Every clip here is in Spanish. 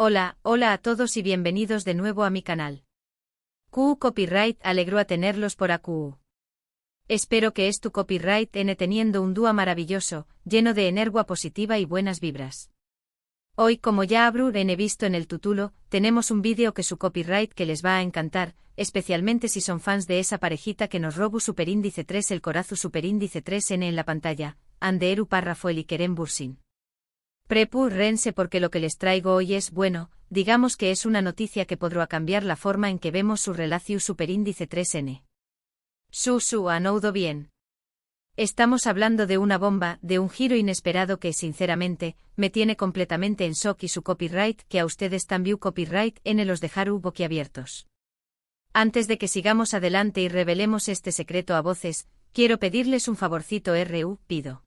Hola a todos y bienvenidos de nuevo a mi canal. QU Copyright alegro a tenerlos por AQU. Espero que tu copyright teniendo un día maravilloso, lleno de energía positiva y buenas vibras. Hoy, como ya habrán visto en el título, tenemos un vídeo que su copyright que les va a encantar, especialmente si son fans de esa parejita que nos robu superíndice 3 el corazo superíndice 3N en la pantalla, Anderu Parrafoel y Kerem Bürsin. Prepúrense porque lo que les traigo hoy es bueno, digamos que es una noticia que podrá cambiar la forma en que vemos su relación superíndice 3N. Anoudo bien. Estamos hablando de una bomba, de un giro inesperado que, sinceramente, me tiene completamente en shock y su copyright que a ustedes también copyright los dejaru boquiabiertos. Antes de que sigamos adelante y revelemos este secreto a voces, quiero pedirles un favorcito pido.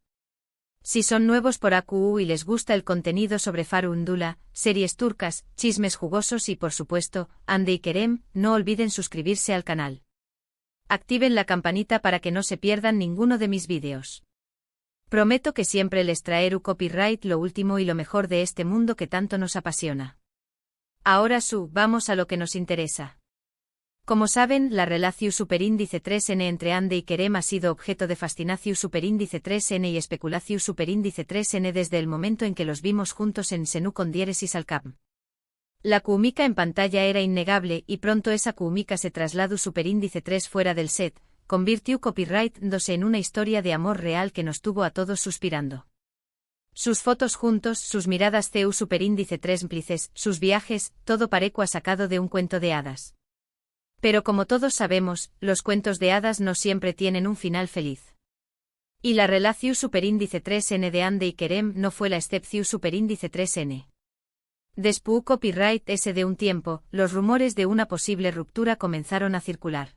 Si son nuevos por AQU y les gusta el contenido sobre farundula, series turcas, chismes jugosos y por supuesto, Hande y Kerem, no olviden suscribirse al canal. Activen la campanita para que no se pierdan ninguno de mis vídeos. Prometo que siempre les traeré copyright lo último y lo mejor de este mundo que tanto nos apasiona. Ahora vamos a lo que nos interesa. Como saben, la relación superíndice 3N entre Hande y Kerem ha sido objeto de fascinación superíndice 3N y especulación superíndice 3N desde el momento en que los vimos juntos en Senú con diéresis al cap. La química en pantalla era innegable y pronto esa química se trasladó superíndice 3 fuera del set, convirtió copyright dándose en una historia de amor real que nos tuvo a todos suspirando. Sus fotos juntos, sus miradas superíndice 3 cómplices, sus viajes, todo parecua sacado de un cuento de hadas. Pero como todos sabemos, los cuentos de hadas no siempre tienen un final feliz. Y la relación superíndice 3N de Hande y Kerem no fue la excepción superíndice 3N. Después copyright de un tiempo, los rumores de una posible ruptura comenzaron a circular.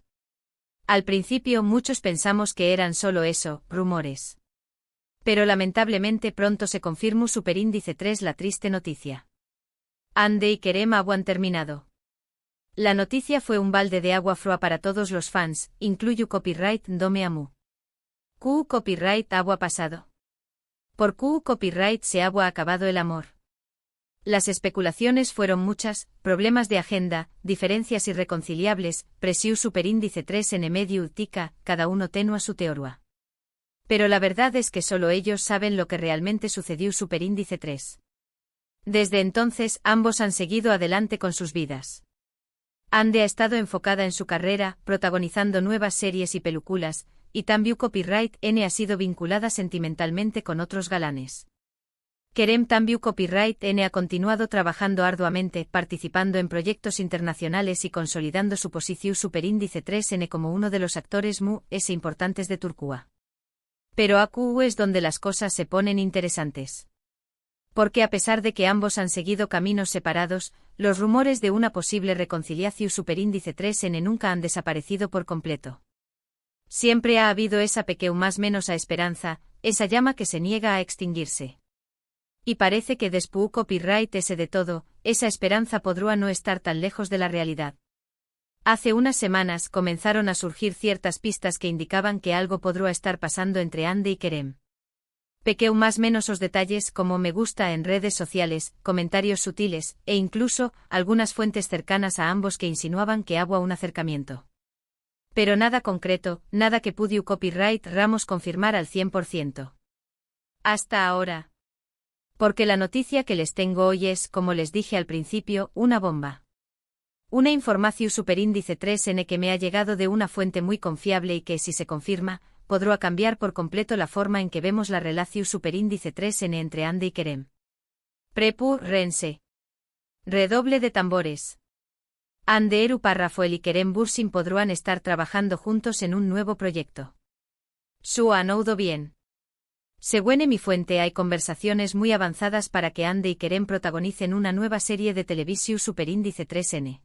Al principio muchos pensamos que eran solo eso, rumores. Pero lamentablemente pronto se confirmó superíndice 3 la triste noticia. Hande y Kerem han terminado. La noticia fue un balde de agua fría para todos los fans, incluyo copyright Dome Amu. QU Copyright agua pasado. Por QU Copyright se ha acabado el amor. Las especulaciones fueron muchas, problemas de agenda, diferencias irreconciliables, presión superíndice 3 en medio utica, cada uno tenua su teoría. Pero la verdad es que solo ellos saben lo que realmente sucedió superíndice 3. Desde entonces ambos han seguido adelante con sus vidas. Hande ha estado enfocada en su carrera, protagonizando nuevas series y películas, y también copyright ha sido vinculada sentimentalmente con otros galanes. Kerem también copyright ha continuado trabajando arduamente, participando en proyectos internacionales y consolidando su posición superíndice 3N como uno de los actores importantes de Turquía. Pero AQU es donde las cosas se ponen interesantes. Porque a pesar de que ambos han seguido caminos separados, los rumores de una posible reconciliación superíndice 3N nunca han desaparecido por completo. Siempre ha habido esa más menos a esperanza, esa llama que se niega a extinguirse. Y parece que después copyright de todo, esa esperanza podrá no estar tan lejos de la realidad. Hace unas semanas comenzaron a surgir ciertas pistas que indicaban que algo podrá estar pasando entre Hande y Kerem. Más menos os detalles como me gusta en redes sociales, comentarios sutiles, e incluso, algunas fuentes cercanas a ambos que insinuaban que había un acercamiento. Pero nada concreto, nada que pudiu copyright Ramos confirmar al 100%. Hasta ahora. Porque la noticia que les tengo hoy es, como les dije al principio, una bomba. Una información superíndice 3N que me ha llegado de una fuente muy confiable y que, si se confirma, podrá cambiar por completo la forma en que vemos la relación superíndice 3N entre Hande y Kerem. Prepúrense. Redoble de tambores. Anderu Parrafoel y Kerem Bürsin podrán estar trabajando juntos en un nuevo proyecto. Anoudo bien. Según mi fuente hay conversaciones muy avanzadas para que Hande y Kerem protagonicen una nueva serie de televisión superíndice 3N.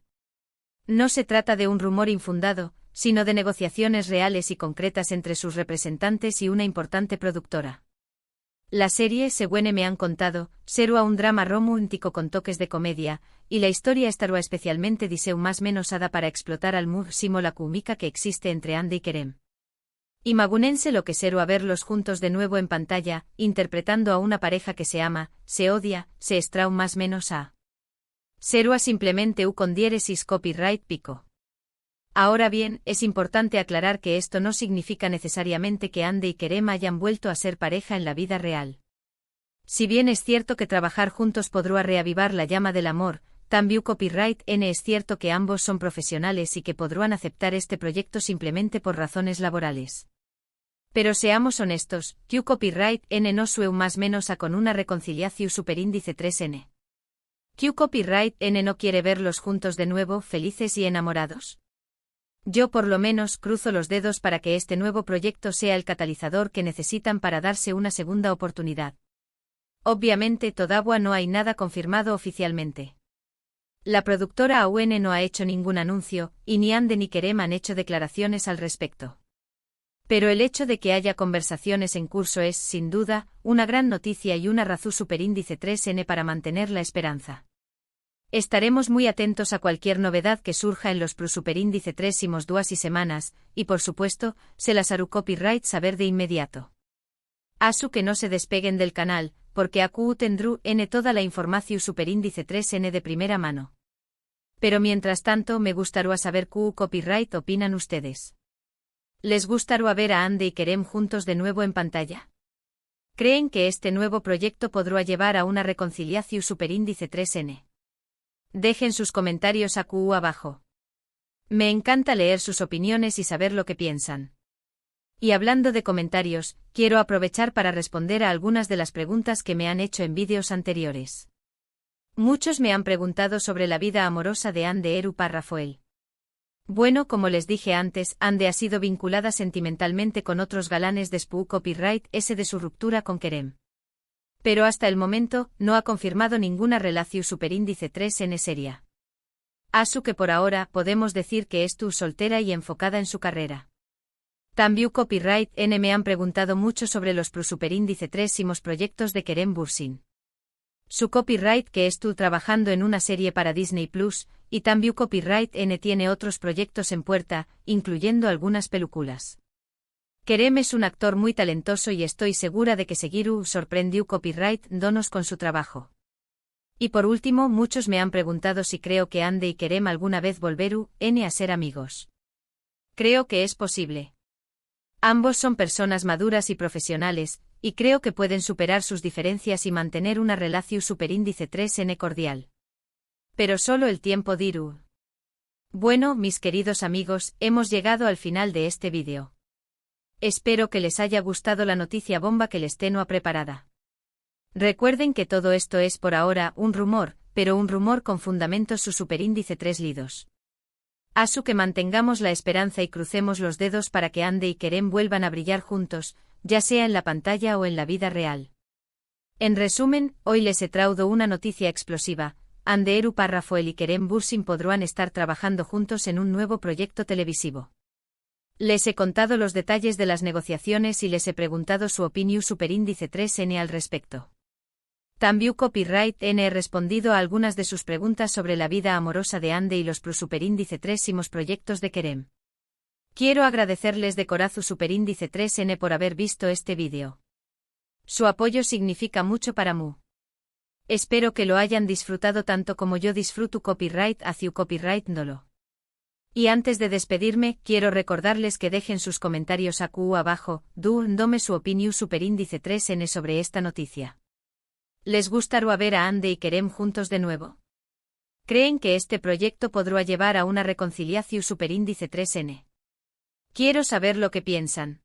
No se trata de un rumor infundado, sino de negociaciones reales y concretas entre sus representantes y una importante productora. La serie, según me han contado, será un drama romántico con toques de comedia, y la historia estará especialmente más menos ada para explotar al máximo la química que existe entre Hande y Kerem. Imagúnense lo que será verlos juntos de nuevo en pantalla, interpretando a una pareja que se ama, se odia, se estraun más menos a. Serua simplemente u con diéresis copyright pico. Ahora bien, es importante aclarar que esto no significa necesariamente que Ande y Kerem hayan vuelto a ser pareja en la vida real. Si bien es cierto que trabajar juntos podrá reavivar la llama del amor, también copyright N es cierto que ambos son profesionales y que podrán aceptar este proyecto simplemente por razones laborales. Pero seamos honestos, Q copyright N no sueu más menos a con una reconciliación superíndice 3N. Q copyright N no quiere verlos juntos de nuevo, felices y enamorados. Yo por lo menos cruzo los dedos para que este nuevo proyecto sea el catalizador que necesitan para darse una segunda oportunidad. Obviamente todavía no hay nada confirmado oficialmente. La productora AUN no ha hecho ningún anuncio, y ni Ande ni Kerem han hecho declaraciones al respecto. Pero el hecho de que haya conversaciones en curso es, sin duda, una gran noticia y una razón superíndice 3N para mantener la esperanza. Estaremos muy atentos a cualquier novedad que surja en los superíndice 3 y semanas, y por supuesto, se las hará copyright saber de inmediato. Asu que no se despeguen del canal, porque AQ tendrú N toda la información superíndice 3N de primera mano. Pero mientras tanto me gustaría saber Q copyright opinan ustedes. ¿Les gustaría ver a Ande y Kerem juntos de nuevo en pantalla? ¿Creen que este nuevo proyecto podrá llevar a una reconciliación superíndice 3N? Dejen sus comentarios AQ abajo. Me encanta leer sus opiniones y saber lo que piensan. Y hablando de comentarios, quiero aprovechar para responder a algunas de las preguntas que me han hecho en vídeos anteriores. Muchos me han preguntado sobre la vida amorosa de Ande Eru Parrafoel. Bueno, como les dije antes, Ande ha sido vinculada sentimentalmente con otros galanes de Spoo Copyright S de su ruptura con Kerem. Pero hasta el momento, no ha confirmado ninguna relación superíndice 3N seria. Asu que por ahora podemos decir que es soltera y enfocada en su carrera. También copyright N me han preguntado mucho sobre los superíndice 3 proyectos de Kerem Bürsin. Su copyright que estuvo trabajando en una serie para Disney Plus, y también copyright N tiene otros proyectos en puerta, incluyendo algunas películas. Kerem es un actor muy talentoso y estoy segura de que seguirú sorprendió copyright donos con su trabajo. Y por último, muchos me han preguntado si creo que Ande y Kerem alguna vez volverú N a ser amigos. Creo que es posible. Ambos son personas maduras y profesionales, y creo que pueden superar sus diferencias y mantener una relación superíndice 3N cordial. Pero solo el tiempo dirá. Bueno, mis queridos amigos, hemos llegado al final de este vídeo. Espero que les haya gustado la noticia bomba que les tengo preparada. Recuerden que todo esto es por ahora un rumor, pero un rumor con fundamentos su superíndice 3 lidos. Asu que mantengamos la esperanza y crucemos los dedos para que Ande y Kerem vuelvan a brillar juntos, ya sea en la pantalla o en la vida real. En resumen, hoy les he traído una noticia explosiva. Ande Eru Parrafoel y Kerem Bürsin podrán estar trabajando juntos en un nuevo proyecto televisivo. Les he contado los detalles de las negociaciones y les he preguntado su opinión superíndice 3N al respecto. También copyright N he respondido a algunas de sus preguntas sobre la vida amorosa de Ande y los superíndice 3 proyectos de Kerem. Quiero agradecerles de corazón superíndice 3N por haber visto este vídeo. Su apoyo significa mucho para mí. Espero que lo hayan disfrutado tanto como yo disfruto copyright hacia copyright dolo. Y antes de despedirme, quiero recordarles que dejen sus comentarios AQ abajo, dome su opinión superíndice 3N sobre esta noticia. ¿Les gustaría ver a Ande y Kerem juntos de nuevo? ¿Creen que este proyecto podrá llevar a una reconciliación superíndice 3N? Quiero saber lo que piensan.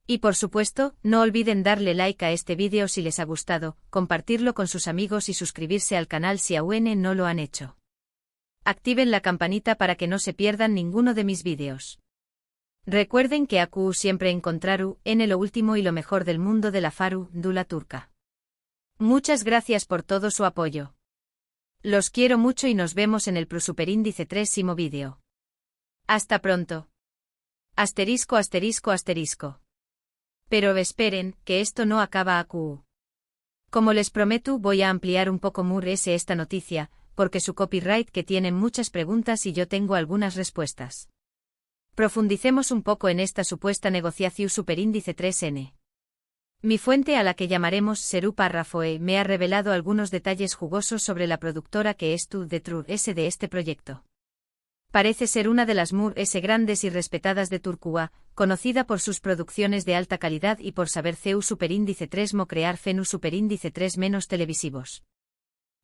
Y por supuesto, no olviden darle like a este vídeo si les ha gustado, compartirlo con sus amigos y suscribirse al canal si aún no lo han hecho. Activen la campanita para que no se pierdan ninguno de mis vídeos. Recuerden que AQ siempre encontraru en lo último y lo mejor del mundo de la faru, dula turca. Muchas gracias por todo su apoyo. Los quiero mucho y nos vemos en el superíndice 3 vídeo. Hasta pronto. Asterisco asterisco asterisco. Pero esperen, que esto no acaba AQ. Como les prometo, voy a ampliar un poco más esta noticia, porque su copyright que tienen muchas preguntas y yo tengo algunas respuestas. Profundicemos un poco en esta supuesta negociación superíndice 3N. Mi fuente, a la que llamaremos Serú Parrafoe, me ha revelado algunos detalles jugosos sobre la productora que es de True S de este proyecto. Parece ser una de las Mur S grandes y respetadas de Turquía, conocida por sus producciones de alta calidad y por saber CEU superíndice 3 mo crear FENU superíndice 3 menos televisivos.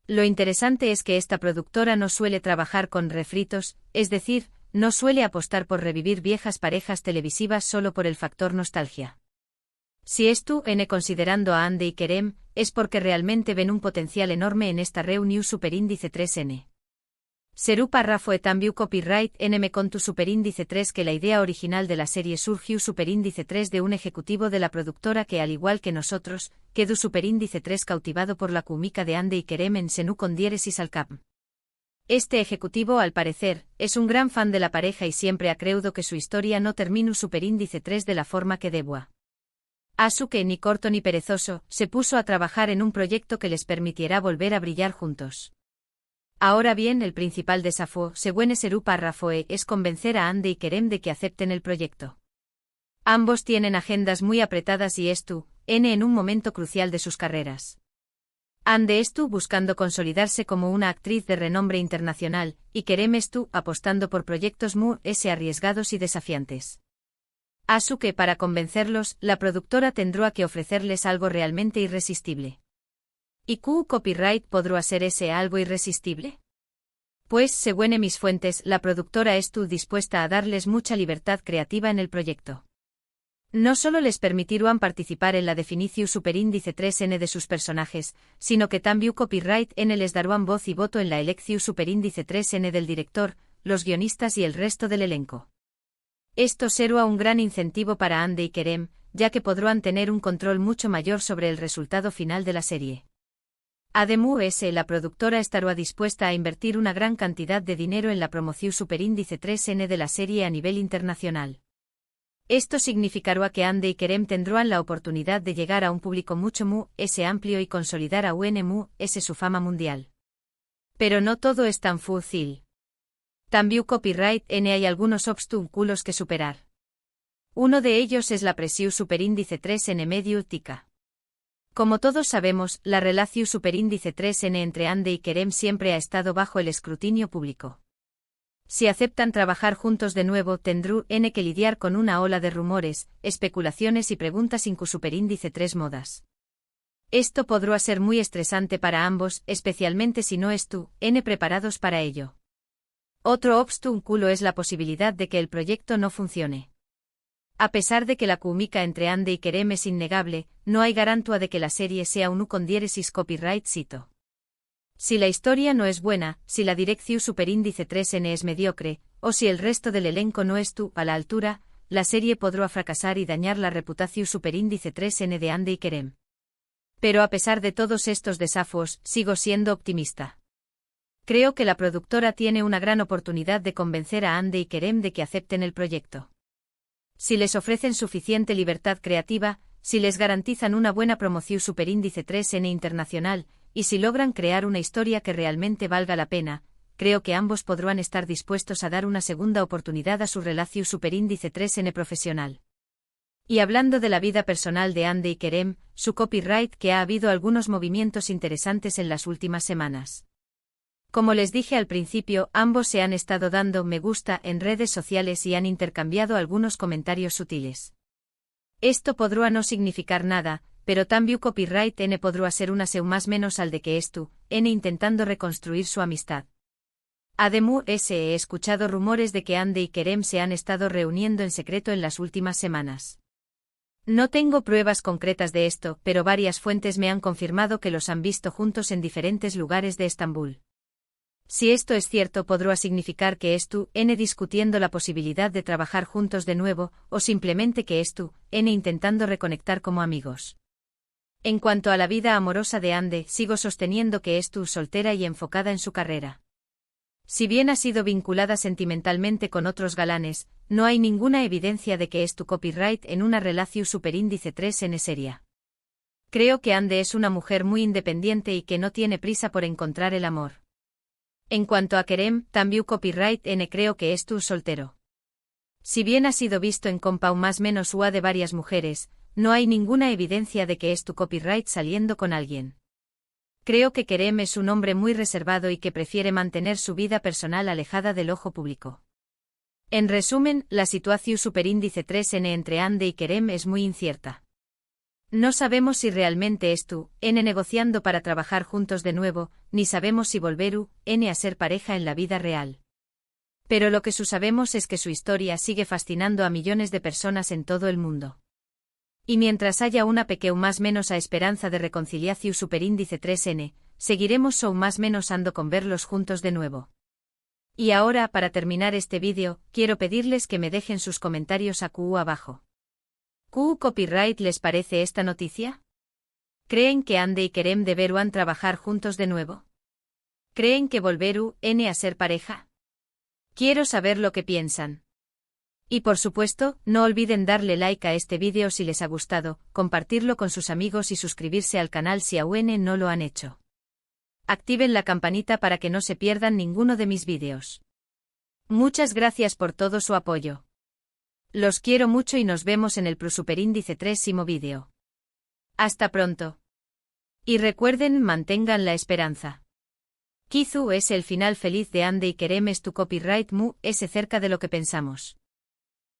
Lo interesante es que esta productora no suele trabajar con refritos, es decir, no suele apostar por revivir viejas parejas televisivas solo por el factor nostalgia. Si esto n considerando a Hande y Kerem, es porque realmente ven un potencial enorme en esta reunión superíndice 3N. Serú Parrafoe también copyright NM con tu superíndice 3 que la idea original de la serie surgió superíndice 3 de un ejecutivo de la productora que al igual que nosotros, quedó superíndice 3 cautivado por la química de Hande y Kerem en Senú con diéresis al cap. Este ejecutivo, al parecer, es un gran fan de la pareja y siempre ha creído que su historia no terminó superíndice 3 de la forma que debía. Que ni corto ni perezoso, se puso a trabajar en un proyecto que les permitiera volver a brillar juntos. Ahora bien, el principal desafío, según Serú Parrafoe, es convencer a Hande y Kerem de que acepten el proyecto. Ambos tienen agendas muy apretadas y en un momento crucial de sus carreras. Hande buscando consolidarse como una actriz de renombre internacional, y Kerem apostando por proyectos muy arriesgados y desafiantes. Que para convencerlos, la productora tendrá que ofrecerles algo realmente irresistible. ¿Y copyright podrá ser ese algo irresistible? Pues, según mis fuentes, la productora dispuesta a darles mucha libertad creativa en el proyecto. No solo les permitirán participar en la definición superíndice 3N de sus personajes, sino que también copyright N les darán voz y voto en la elección superíndice 3N del director, los guionistas y el resto del elenco. Esto será un gran incentivo para Hande y Kerem, ya que podrán tener un control mucho mayor sobre el resultado final de la serie. Además, la productora estará dispuesta a invertir una gran cantidad de dinero en la promoción superíndice 3N de la serie a nivel internacional. Esto significará que Hande y Kerem tendrán la oportunidad de llegar a un público mucho más amplio y consolidar a su fama mundial. Pero no todo es tan fácil. También copyright N hay algunos obstáculos que superar. Uno de ellos es la presión superíndice 3N medio tica. Como todos sabemos, la relación superíndice 3N entre Hande y Kerem siempre ha estado bajo el escrutinio público. Si aceptan trabajar juntos de nuevo, tendrán que lidiar con una ola de rumores, especulaciones y preguntas sin superíndice 3 modas. Esto podrá ser muy estresante para ambos, especialmente si no preparados para ello. Otro obstáculo es la posibilidad de que el proyecto no funcione. A pesar de que la química entre Hande y Kerem es innegable, no hay garantía de que la serie sea un con diéresis copyright cito. Si la historia no es buena, si la dirección superíndice 3N es mediocre, o si el resto del elenco no es a la altura, la serie podrá fracasar y dañar la reputación superíndice 3N de Hande y Kerem. Pero a pesar de todos estos desafíos, sigo siendo optimista. Creo que la productora tiene una gran oportunidad de convencer a Hande y Kerem de que acepten el proyecto. Si les ofrecen suficiente libertad creativa, si les garantizan una buena promoción superíndice 3N internacional, y si logran crear una historia que realmente valga la pena, creo que ambos podrán estar dispuestos a dar una segunda oportunidad a su relación superíndice 3N profesional. Y hablando de la vida personal de Hande y Kerem, su copyright que ha habido algunos movimientos interesantes en las últimas semanas. Como les dije al principio, ambos se han estado dando me gusta en redes sociales y han intercambiado algunos comentarios sutiles. Esto podrá no significar nada, pero también copyright N podrá ser una seu más menos al de que N intentando reconstruir su amistad. Además, he escuchado rumores de que Hande y Kerem se han estado reuniendo en secreto en las últimas semanas. No tengo pruebas concretas de esto, pero varias fuentes me han confirmado que los han visto juntos en diferentes lugares de Estambul. Si esto es cierto, podrá significar que N discutiendo la posibilidad de trabajar juntos de nuevo, o simplemente que N intentando reconectar como amigos. En cuanto a la vida amorosa de Hande, sigo sosteniendo que es soltera y enfocada en su carrera. Si bien ha sido vinculada sentimentalmente con otros galanes, no hay ninguna evidencia de que copyright en una relación superíndice 3N seria. Creo que Hande es una mujer muy independiente y que no tiene prisa por encontrar el amor. En cuanto a Kerem, también copyright N creo que es soltero. Si bien ha sido visto en compa más menos UA de varias mujeres, no hay ninguna evidencia de que es tu copyright saliendo con alguien. Creo que Kerem es un hombre muy reservado y que prefiere mantener su vida personal alejada del ojo público. En resumen, la situación superíndice 3N entre Ande y Kerem es muy incierta. No sabemos si realmente es tú, N negociando para trabajar juntos de nuevo, ni sabemos si volveru, N a ser pareja en la vida real. Pero lo que sabemos es que su historia sigue fascinando a millones de personas en todo el mundo. Y mientras haya una pequeña más menos a esperanza de reconciliación superíndice 3N, seguiremos más menos ando con verlos juntos de nuevo. Y ahora, para terminar este vídeo, quiero pedirles que me dejen sus comentarios abajo. ¿Copyright les parece esta noticia? ¿Creen que Ande y Kerem deberán trabajar juntos de nuevo? ¿Creen que volveru, N a ser pareja? Quiero saber lo que piensan. Y por supuesto, no olviden darle like a este vídeo si les ha gustado, compartirlo con sus amigos y suscribirse al canal si aún no lo han hecho. Activen la campanita para que no se pierdan ninguno de mis vídeos. Muchas gracias por todo su apoyo. Los quiero mucho y nos vemos en el superíndice 3º vídeo. Hasta pronto. Y recuerden, mantengan la esperanza. Kizu es el final feliz de Ande y Kerem es tu copyright mu, es cerca de lo que pensamos.